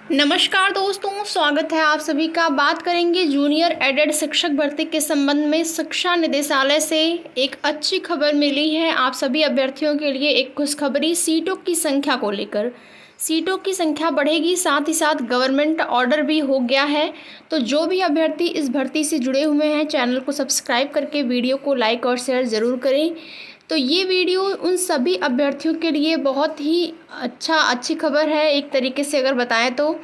नमस्कार दोस्तों, स्वागत है आप सभी का। बात करेंगे जूनियर एडेड शिक्षक भर्ती के संबंध में। शिक्षा निदेशालय से एक अच्छी खबर मिली है आप सभी अभ्यर्थियों के लिए। एक खुशखबरी सीटों की संख्या को लेकर। सीटों की संख्या बढ़ेगी, साथ ही साथ गवर्नमेंट ऑर्डर भी हो गया है। तो जो भी अभ्यर्थी इस भर्ती से जुड़े हुए हैं, चैनल को सब्सक्राइब करके वीडियो को लाइक और शेयर ज़रूर करें। तो ये वीडियो उन सभी अभ्यर्थियों के लिए बहुत ही अच्छी खबर है। एक तरीके से अगर बताएं तो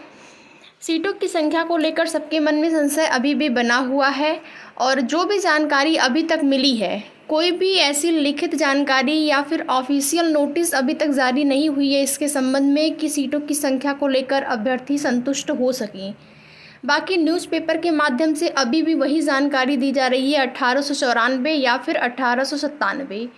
सीटों की संख्या को लेकर सबके मन में संशय अभी भी बना हुआ है। और जो भी जानकारी अभी तक मिली है, कोई भी ऐसी लिखित जानकारी या फिर ऑफिशियल नोटिस अभी तक जारी नहीं हुई है इसके संबंध में कि सीटों की संख्या को लेकर अभ्यर्थी संतुष्ट हो सकें। बाकी न्यूज़पेपर के माध्यम से अभी भी वही जानकारी दी जा रही है, 1894 या फिर 1897।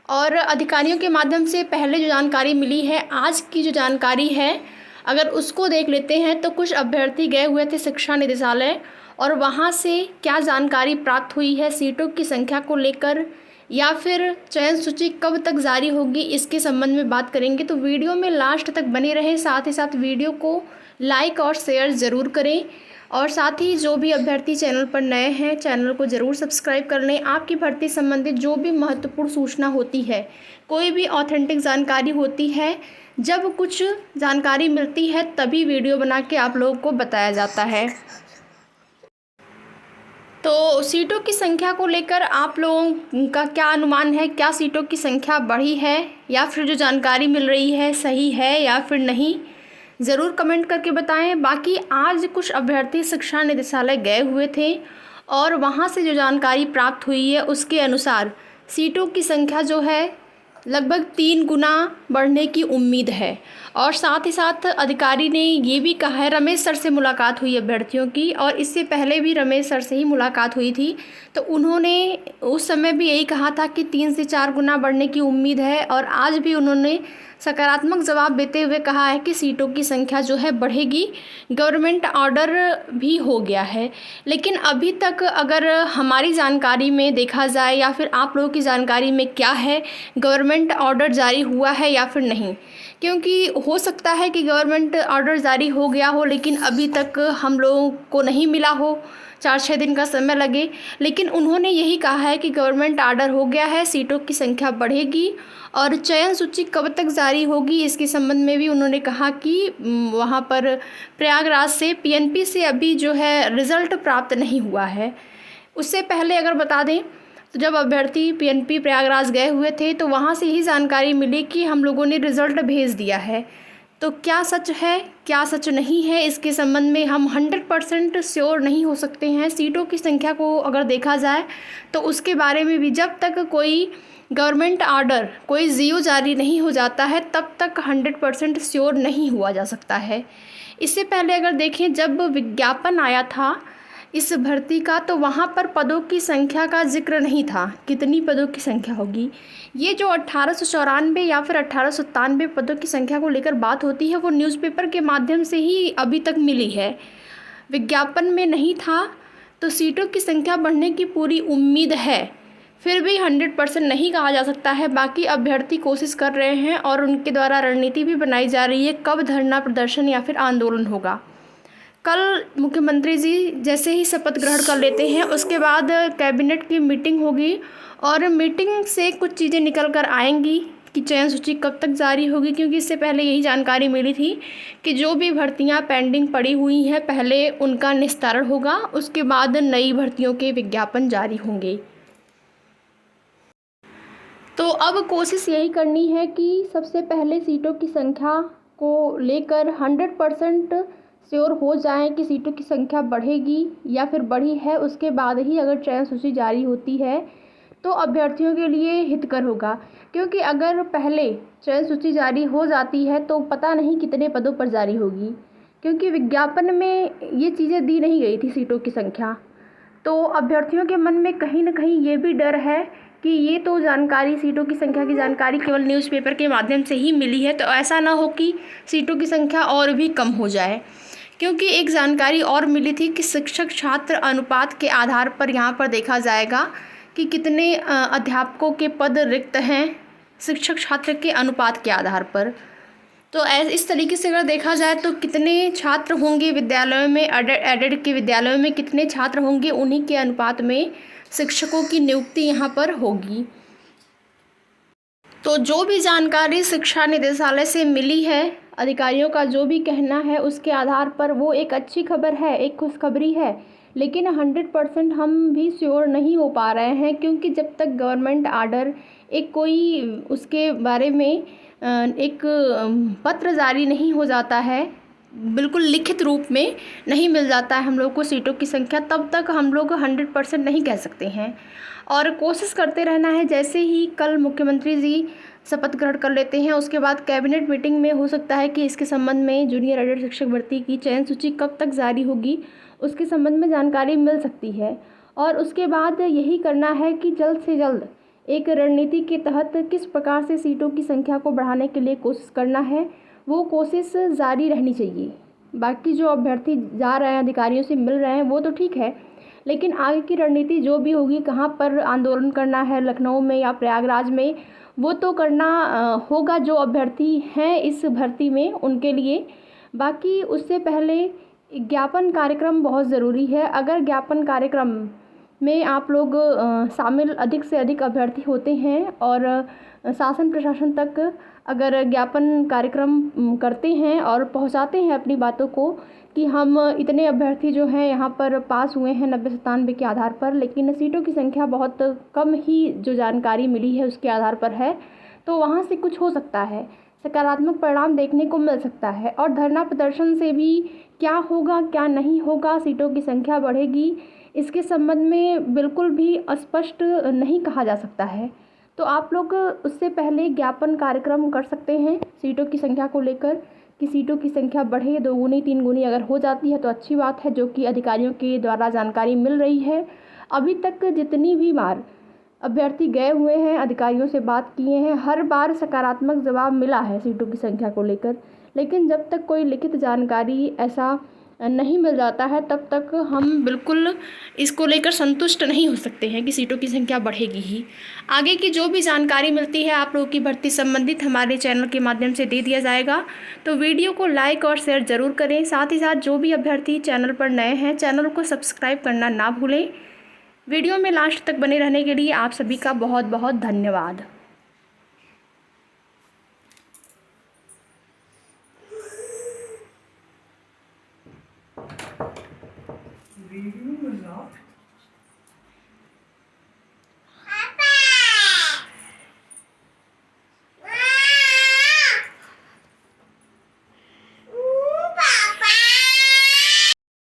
और अधिकारियों के माध्यम से पहले जो जानकारी मिली है, आज की जो जानकारी है, अगर उसको देख लेते हैं तो कुछ अभ्यर्थी गए हुए थे शिक्षा निदेशालय और वहाँ से क्या जानकारी प्राप्त हुई है सीटों की संख्या को लेकर या फिर चयन सूची कब तक जारी होगी, इसके संबंध में बात करेंगे। तो वीडियो में लास्ट तक बने रहें, साथ ही साथ वीडियो को लाइक और शेयर ज़रूर करें। और साथ ही जो भी अभ्यर्थी चैनल पर नए हैं, चैनल को ज़रूर सब्सक्राइब कर लें। आपकी भर्ती संबंधित जो भी महत्वपूर्ण सूचना होती है, कोई भी ऑथेंटिक जानकारी होती है, जब कुछ जानकारी मिलती है तभी वीडियो बना के आप लोगों को बताया जाता है। तो सीटों की संख्या को लेकर आप लोगों का क्या अनुमान है? क्या सीटों की संख्या बढ़ी है या फिर जो जानकारी मिल रही है सही है या फिर नहीं? ज़रूर कमेंट करके बताएं। बाकी आज कुछ अभ्यर्थी शिक्षा निदेशालय गए हुए थे और वहां से जो जानकारी प्राप्त हुई है उसके अनुसार सीटों की संख्या जो है लगभग 3 गुना बढ़ने की उम्मीद है। और साथ ही साथ अधिकारी ने ये भी कहा है, रमेश सर से मुलाकात हुई अभ्यर्थियों की और इससे पहले भी रमेश सर से ही मुलाकात हुई थी, तो उन्होंने उस समय भी यही कहा था कि 3 से 4 गुना बढ़ने की उम्मीद है। और आज भी उन्होंने सकारात्मक जवाब देते हुए कहा है कि सीटों की संख्या जो है बढ़ेगी। गवर्नमेंट ऑर्डर भी हो गया है, लेकिन अभी तक अगर हमारी जानकारी में देखा जाए या फिर आप लोगों की जानकारी में क्या है, गवर्नमेंट ऑर्डर जारी हुआ है या फिर नहीं? क्योंकि हो सकता है कि गवर्नमेंट ऑर्डर जारी हो गया हो लेकिन अभी तक हम लोगों को नहीं मिला हो, 4-6 दिन का समय लगे। लेकिन उन्होंने यही कहा है कि गवर्नमेंट ऑर्डर हो गया है, सीटों की संख्या बढ़ेगी। और चयन सूची कब तक जारी होगी इसके संबंध में भी उन्होंने कहा कि वहाँ पर प्रयागराज से पीएनपी से अभी जो है रिज़ल्ट प्राप्त नहीं हुआ है। उससे पहले अगर बता दें तो जब अभ्यर्थी पीएनपी प्रयागराज गए हुए थे तो वहाँ से ही जानकारी मिली कि हम लोगों ने रिज़ल्ट भेज दिया है। तो क्या सच है क्या सच नहीं है, इसके संबंध में हम 100% श्योर नहीं हो सकते हैं। सीटों की संख्या को अगर देखा जाए तो उसके बारे में भी जब तक कोई गवर्नमेंट ऑर्डर, कोई जीओ जारी नहीं हो जाता है, तब तक 100% श्योर नहीं हुआ जा सकता है। इससे पहले अगर देखें, जब विज्ञापन आया था इस भर्ती का तो वहाँ पर पदों की संख्या का जिक्र नहीं था, कितनी पदों की संख्या होगी। ये जो 1894 या फिर 1897 पदों की संख्या को लेकर बात होती है, वो न्यूज़पेपर के माध्यम से ही अभी तक मिली है, विज्ञापन में नहीं था। तो सीटों की संख्या बढ़ने की पूरी उम्मीद है, फिर भी 100% नहीं कहा जा सकता है। बाकी अभ्यर्थी कोशिश कर रहे हैं और उनके द्वारा रणनीति भी बनाई जा रही है कब धरना प्रदर्शन या फिर आंदोलन होगा। कल मुख्यमंत्री जी जैसे ही शपथ ग्रहण कर लेते हैं उसके बाद कैबिनेट की मीटिंग होगी और मीटिंग से कुछ चीज़ें निकल कर आएंगी कि चयन सूची कब तक जारी होगी। क्योंकि इससे पहले यही जानकारी मिली थी कि जो भी भर्तियां पेंडिंग पड़ी हुई हैं पहले उनका निस्तारण होगा, उसके बाद नई भर्तियों के विज्ञापन जारी होंगे। तो अब कोशिश यही करनी है कि सबसे पहले सीटों की संख्या को लेकर 100% श्योर हो जाएं कि सीटों की संख्या बढ़ेगी या फिर बढ़ी है। उसके बाद ही अगर चयन सूची जारी होती है तो अभ्यर्थियों के लिए हितकर होगा। क्योंकि अगर पहले चयन सूची जारी हो जाती है तो पता नहीं कितने पदों पर जारी होगी, क्योंकि विज्ञापन में ये चीज़ें दी नहीं गई थी सीटों की संख्या। तो अभ्यर्थियों के मन में कहीं ना कहीं ये भी डर है कि ये तो जानकारी, सीटों की संख्या की जानकारी केवल न्यूज़पेपर के माध्यम से ही मिली है, तो ऐसा ना हो कि सीटों की संख्या और भी कम हो जाए। क्योंकि एक जानकारी और मिली थी कि शिक्षक छात्र अनुपात के आधार पर यहाँ पर देखा जाएगा कि कितने अध्यापकों के पद रिक्त हैं, शिक्षक छात्र के अनुपात के आधार पर। तो इस तरीके से अगर देखा जाए तो कितने छात्र होंगे विद्यालयों में, एडेड के विद्यालयों में कितने छात्र होंगे, उन्हीं के अनुपात में शिक्षकों की नियुक्ति यहाँ पर होगी। तो जो भी जानकारी शिक्षा निदेशालय से मिली है, अधिकारियों का जो भी कहना है, उसके आधार पर वो एक अच्छी खबर है, एक खुशखबरी है। लेकिन 100% हम भी श्योर नहीं हो पा रहे हैं, क्योंकि जब तक गवर्नमेंट आर्डर एक कोई उसके बारे में एक पत्र जारी नहीं हो जाता है, बिल्कुल लिखित रूप में नहीं मिल जाता है हम लोग को सीटों की संख्या, तब तक हम लोग 100% नहीं कह सकते हैं। और कोशिश करते रहना है। जैसे ही कल मुख्यमंत्री जी शपथ ग्रहण कर लेते हैं, उसके बाद कैबिनेट मीटिंग में हो सकता है कि इसके संबंध में जूनियर एडेड शिक्षक भर्ती की चयन सूची कब तक जारी होगी, उसके संबंध में जानकारी मिल सकती है। और उसके बाद यही करना है कि जल्द से जल्द एक रणनीति के तहत किस प्रकार से सीटों की संख्या को बढ़ाने के लिए कोशिश करना है, वो कोशिश जारी रहनी चाहिए। बाकी जो अभ्यर्थी जा रहे हैं, अधिकारियों से मिल रहे हैं, वो तो ठीक है, लेकिन आगे की रणनीति जो भी होगी, कहाँ पर आंदोलन करना है, लखनऊ में या प्रयागराज में, वो तो करना होगा जो अभ्यर्थी हैं इस भर्ती में उनके लिए। बाकी उससे पहले ज्ञापन कार्यक्रम बहुत ज़रूरी है। अगर ज्ञापन कार्यक्रम में आप लोग शामिल अधिक से अधिक अभ्यर्थी होते हैं और शासन प्रशासन तक अगर ज्ञापन कार्यक्रम करते हैं और पहुंचाते हैं अपनी बातों को कि हम इतने अभ्यर्थी जो हैं यहाँ पर पास हुए हैं 90-97 के आधार पर, लेकिन सीटों की संख्या बहुत कम ही जो जानकारी मिली है उसके आधार पर है, तो वहाँ से कुछ हो सकता है, सकारात्मक परिणाम देखने को मिल सकता है। और धरना प्रदर्शन से भी क्या होगा क्या नहीं होगा, सीटों की संख्या बढ़ेगी, इसके संबंध में बिल्कुल भी स्पष्ट नहीं कहा जा सकता है। तो आप लोग उससे पहले ज्ञापन कार्यक्रम कर सकते हैं सीटों की संख्या को लेकर, कि सीटों की संख्या बढ़े, 2 गुनी 3 गुनी अगर हो जाती है तो अच्छी बात है, जो कि अधिकारियों के द्वारा जानकारी मिल रही है। अभी तक जितनी भी बार अभ्यर्थी गए हुए हैं, अधिकारियों से बात किए हैं, हर बार सकारात्मक जवाब मिला है सीटों की संख्या को लेकर। लेकिन जब तक कोई लिखित जानकारी ऐसा नहीं मिल जाता है, तब तक हम बिल्कुल इसको लेकर संतुष्ट नहीं हो सकते हैं कि सीटों की संख्या बढ़ेगी ही। आगे की जो भी जानकारी मिलती है आप लोगों की भर्ती संबंधित हमारे चैनल के माध्यम से दे दिया जाएगा। तो वीडियो को लाइक और शेयर ज़रूर करें। साथ ही साथ जो भी अभ्यर्थी चैनल पर नए हैं, चैनल को सब्सक्राइब करना ना भूलें। वीडियो में लास्ट तक बने रहने के लिए आप सभी का बहुत बहुत धन्यवाद। Video will not